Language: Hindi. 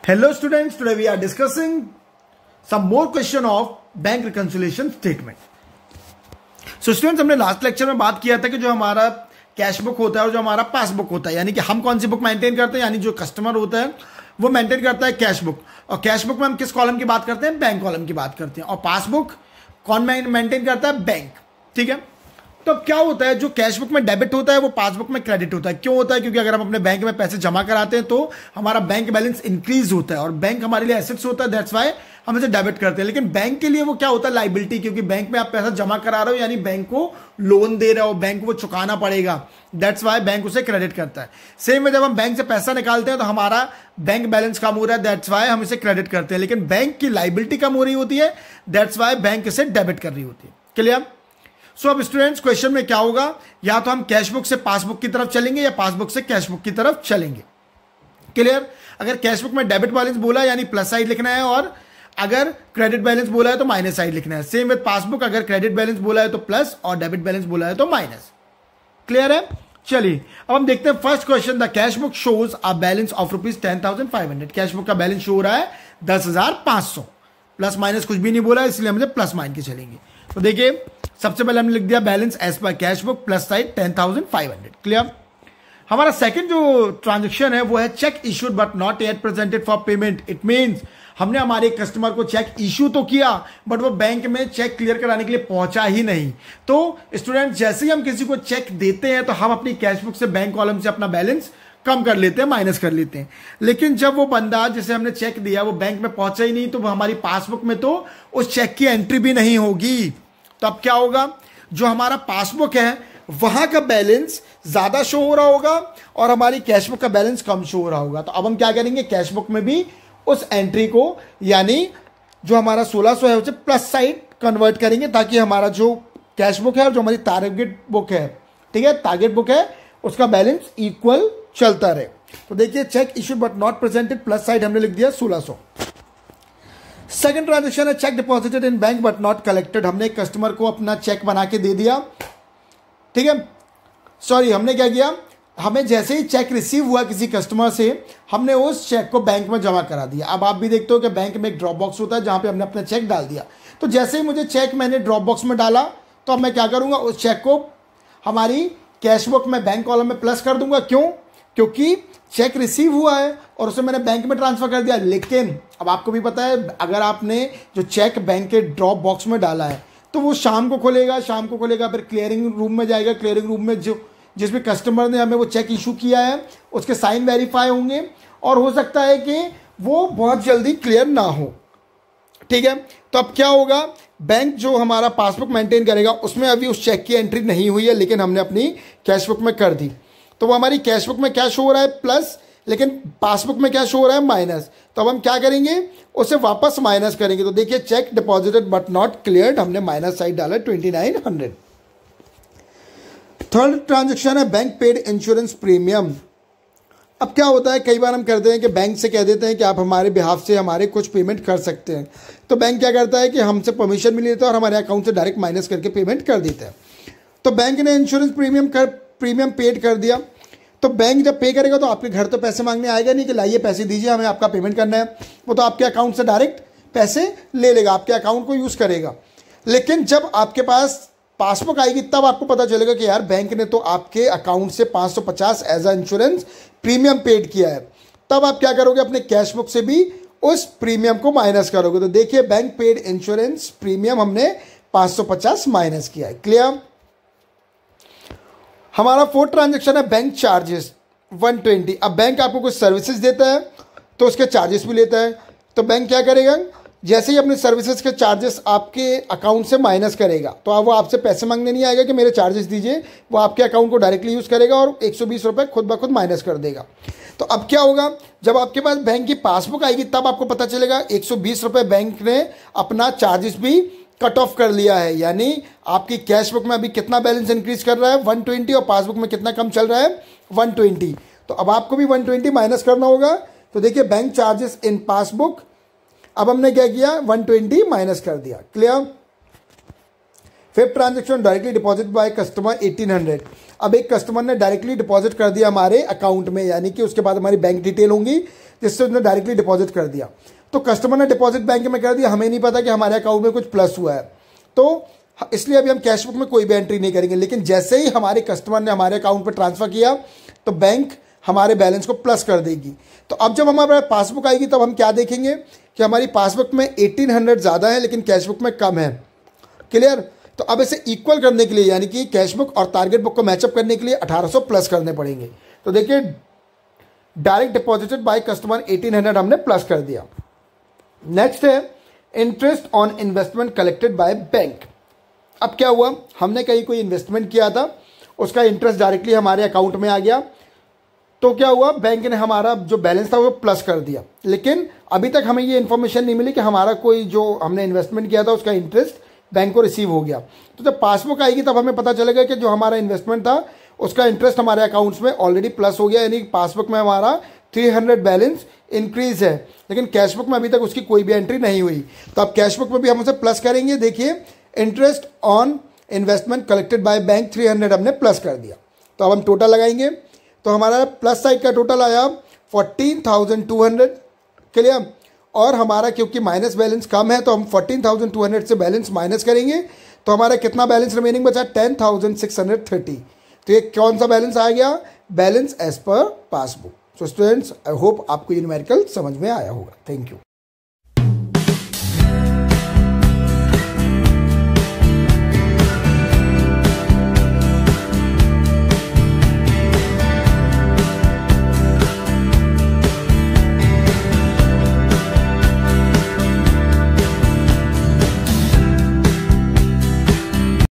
Hello students, today we are discussing some more question of bank reconciliation statement. So students, हमने लास्ट लेक्चर में बात किया था कि जो हमारा कैश बुक होता है और जो हमारा पासबुक होता है, यानी कि हम कौन सी बुक मेंटेन करते हैं, यानी जो कस्टमर होता है वो मेंटेन करता है कैश बुक, और कैश बुक में हम किस कॉलम की बात करते हैं, बैंक कॉलम की बात करते हैं, और पासबुक कौन मेंटेन करता है, बैंक। ठीक है, तो अब क्या होता है, जो कैश बुक में डेबिट होता है वो पासबुक में क्रेडिट होता है। क्यों होता है? क्योंकि अगर हम अपने बैंक में पैसे जमा कराते हैं तो हमारा बैंक बैलेंस इंक्रीज होता है, और बैंक हमारे लिए एसेट्स होता है, दैट्स वाई हम इसे डेबिट करते हैं। लेकिन बैंक के लिए वो क्या होता है, लाइबिलिटी, क्योंकि बैंक में आप पैसा जमा करा रहे हो, यानी बैंक को लोन दे रहे हो, बैंक को चुकाना पड़ेगा, दैट्स वाई बैंक उसे क्रेडिट करता है। सेम में जब हम बैंक से पैसा निकालते हैं तो हमारा बैंक बैलेंस कम हो रहा है, दैट्स वाई हम इसे क्रेडिट करते हैं। लेकिन बैंक की लाइबिलिटी कम हो रही होती है, दैट्स वाई बैंक इसे डेबिट कर रही होती है। क्लियर? सो अब स्टूडेंट्स, क्वेश्चन में क्या होगा, या तो हम कैश बुक से पासबुक की तरफ चलेंगे या पासबुक से कैश बुक की तरफ चलेंगे। क्लियर? अगर कैश बुक में डेबिट बैलेंस बोला यानी प्लस साइड लिखना है, और अगर क्रेडिट बैलेंस बोला है तो माइनस साइड लिखना है। सेम विद पासबुक, अगर क्रेडिट बैलेंस बोला है तो प्लस और डेबिट बैलेंस बोला है तो माइनस। क्लियर है? चलिए अब हम देखते हैं first question. The cash book shows a balance of ₹10,500। Cash book का बैलेंस शो हो रहा है 10,500, प्लस माइनस कुछ भी नहीं बोला, इसलिए हम प्लस मान के चलेंगे। तो देखिए, सबसे पहले हमने लिख दिया balance as per cash book, plus side 10,500। Clear? हमारा सेकंड जो ट्रांजेक्शन है वो है cheque issued but not yet presented for payment. It means हमने हमारे कस्टमर को चेक इशू तो किया, बट वो बैंक में चेक क्लियर कराने के लिए पहुंचा ही नहीं। तो स्टूडेंट, जैसे ही हम किसी को चेक देते हैं तो हम अपनी कैश बुक से बैंक कॉलम से अपना बैलेंस कम कर लेते हैं, माइनस कर लेते हैं। लेकिन जब वो बंदा जिसे हमने चेक दिया वो बैंक में पहुंचा ही नहीं, तो हमारी पासबुक में तो उस चेक की एंट्री भी नहीं होगी। तो अब क्या होगा, जो हमारा पासबुक है वहां का बैलेंस ज्यादा शो हो रहा होगा और हमारी कैश बुक का बैलेंस कम शो हो रहा होगा। तो अब हम क्या करेंगे, कैश बुक में भी उस एंट्री को, यानी जो हमारा 1600 है उसे प्लस साइड कन्वर्ट करेंगे, ताकि हमारा जो कैश बुक है और जो हमारी टारगेट बुक है, ठीक है, टारगेट बुक है, उसका बैलेंस इक्वल चलता रहे। तो देखिए, cheque issue but not presented, plus side हमने लिख दिया 1600। सेकंड ट्रांजेक्शन है cheque deposited in bank but not collected. हमने कस्टमर को अपना चेक बना के दे दिया, ठीक है, सॉरी, हमने क्या किया, हमें जैसे ही चेक रिसीव हुआ किसी कस्टमर से, हमने उस चेक को बैंक में जमा करा दिया। अब आप भी देखते हो कि बैंक में एक ड्रॉप बॉक्स होता है जहां पे हमने अपना चेक डाल दिया। तो जैसे ही मुझे चेक मैंने ड्रॉप बॉक्स में डाला, तो अब मैं क्या करूंगा, उस चेक को हमारी कैश बुक में बैंक कॉलम में प्लस कर दूंगा। क्यों? क्योंकि चेक रिसीव हुआ है और उसे मैंने बैंक में ट्रांसफर कर दिया। लेकिन अब आपको भी पता है, अगर आपने जो चेक बैंक के ड्रॉप बॉक्स में डाला है तो वो शाम को खुलेगा, फिर क्लियरिंग रूम में जाएगा। क्लियरिंग रूम में जो जिस भी कस्टमर ने हमें वो चेक इशू किया है उसके साइन वेरीफाई होंगे, और हो सकता है कि वो बहुत जल्दी क्लियर ना हो। ठीक है, तो अब क्या होगा, बैंक जो हमारा पासबुक मेंटेन करेगा उसमें अभी उस चेक की एंट्री नहीं हुई है, लेकिन हमने अपनी कैश बुक में कर दी। तो वो हमारी कैश बुक में क्या शो हो रहा है, प्लस, लेकिन पासबुक में क्या शो हो रहा है, माइनस। तो अब हम क्या करेंगे, उसे वापस माइनस करेंगे। तो देखिए, check deposited but not cleared, हमने माइनस साइड डाला 2900। थर्ड ट्रांजेक्शन है बैंक पेड इंश्योरेंस प्रीमियम। अब क्या होता है, कई बार हम करते हैं कि बैंक से कह देते हैं कि आप हमारे बिहाफ से हमारे कुछ पेमेंट कर सकते हैं। तो बैंक क्या करता है कि हमसे परमिशन मिल लेता है और हमारे अकाउंट से डायरेक्ट माइनस करके पेमेंट कर देता है। तो बैंक ने इंश्योरेंस प्रीमियम पेड कर दिया। तो बैंक जब पे करेगा तो आपके घर तो पैसे मांगने आएगा नहीं कि लाइए पैसे दीजिए, हमें आपका पेमेंट करना है। वो तो आपके अकाउंट से डायरेक्ट पैसे ले लेगा, आपके अकाउंट को यूज़ करेगा। लेकिन जब आपके पास पासबुक आएगी तब आपको पता चलेगा कि यार बैंक ने तो आपके अकाउंट से 550 as a insurance premium paid किया है। तब आप क्या करोगे, अपने कैश बुक से भी उस प्रीमियम को माइनस करोगे। तो देखिए, बैंक पेड इंश्योरेंस प्रीमियम हमने 550 माइनस किया है। क्लियर? हमारा फोर्थ ट्रांजेक्शन है बैंक चार्जेस 120। अब बैंक आपको कुछ सर्विसेज देता है तो उसके चार्जेस भी लेता है। तो बैंक क्या करेगा, जैसे ही अपने सर्विसेज के चार्जेस आपके अकाउंट से माइनस करेगा, तो अब वो आपसे पैसे मांगने नहीं आएगा कि मेरे चार्जेस दीजिए, वो आपके अकाउंट को डायरेक्टली यूज़ करेगा और 120 रुपये खुद ब खुद माइनस कर देगा। तो अब क्या होगा, जब आपके पास बैंक की पासबुक आएगी तब आपको पता चलेगा 120 रुपये बैंक ने अपना चार्जेस भी कट ऑफ कर लिया है। यानी आपकी कैश बुक में अभी कितना बैलेंस इंक्रीज कर रहा है, 120, और पासबुक में कितना कम चल रहा है, 120। तो अब आपको भी 120 माइनस करना होगा। तो देखिए, बैंक चार्जेस इन पासबुक, अब हमने क्या किया, 120 माइनस कर दिया। Clear? Fifth transaction directly deposit by customer 1800। अब एक कस्टमर ने डायरेक्टली डिपॉजिट कर दिया हमारे अकाउंट में, यानी कि उसके बाद हमारी बैंक डिटेल होंगी, जिससे उसने डायरेक्टली डिपॉजिट कर दिया। तो कस्टमर ने डिपॉजिट बैंक में कर दिया, हमें नहीं पता कि हमारे अकाउंट में कुछ प्लस हुआ है, तो इसलिए अभी हम कैश बुक में कोई भी एंट्री नहीं करेंगे। लेकिन जैसे ही हमारे कस्टमर ने हमारे अकाउंट पर ट्रांसफर किया तो बैंक हमारे बैलेंस को प्लस कर देगी। तो अब जब हमारे पासबुक आएगी तब हम क्या देखेंगे कि हमारी पासबुक में 1800 ज़्यादा है लेकिन कैश बुक में कम है। क्लियर? तो अब इसे इक्वल करने के लिए यानी कि कैश बुक और टारगेट बुक को मैचअप करने के लिए 1800 प्लस करने पड़ेंगे। तो देखिए डायरेक्ट डिपॉजिटेड बाय कस्टमर 1800 हमने प्लस कर दिया। नेक्स्ट है interest on investment collected by bank. अब क्या हुआ, हमने कहीं कोई इन्वेस्टमेंट किया था, उसका इंटरेस्ट डायरेक्टली हमारे अकाउंट में आ गया, तो क्या हुआ, बैंक ने हमारा जो बैलेंस था वो प्लस कर दिया। लेकिन अभी तक हमें ये इन्फॉर्मेशन नहीं मिली कि हमारा कोई जो हमने इन्वेस्टमेंट किया था उसका इंटरेस्ट बैंक को रिसीव हो गया। तो जब पासबुक आएगी तब हमें पता चलेगा कि जो हमारा इन्वेस्टमेंट था उसका इंटरेस्ट हमारे अकाउंट्स में ऑलरेडी प्लस हो गया, यानी पासबुक में हमारा 300 बैलेंस इंक्रीज है, लेकिन कैश बुक में अभी तक उसकी कोई भी एंट्री नहीं हुई। तो अब कैश बुक में भी हम उसे प्लस करेंगे। देखिए interest on investment collected by bank 300 हमने प्लस कर दिया। तो अब हम टोटल लगाएंगे तो हमारा प्लस साइड का टोटल आया 14,200। क्लियर? और हमारा क्योंकि माइनस बैलेंस कम है तो हम 14,200 से बैलेंस माइनस करेंगे तो हमारा कितना बैलेंस रिमेनिंग बचा, 10,630। तो ये कौन सा बैलेंस आ गया, balance as per passbook. So students I hope आपको ये न्यूमेरिकल समझ में आया होगा। Thank you.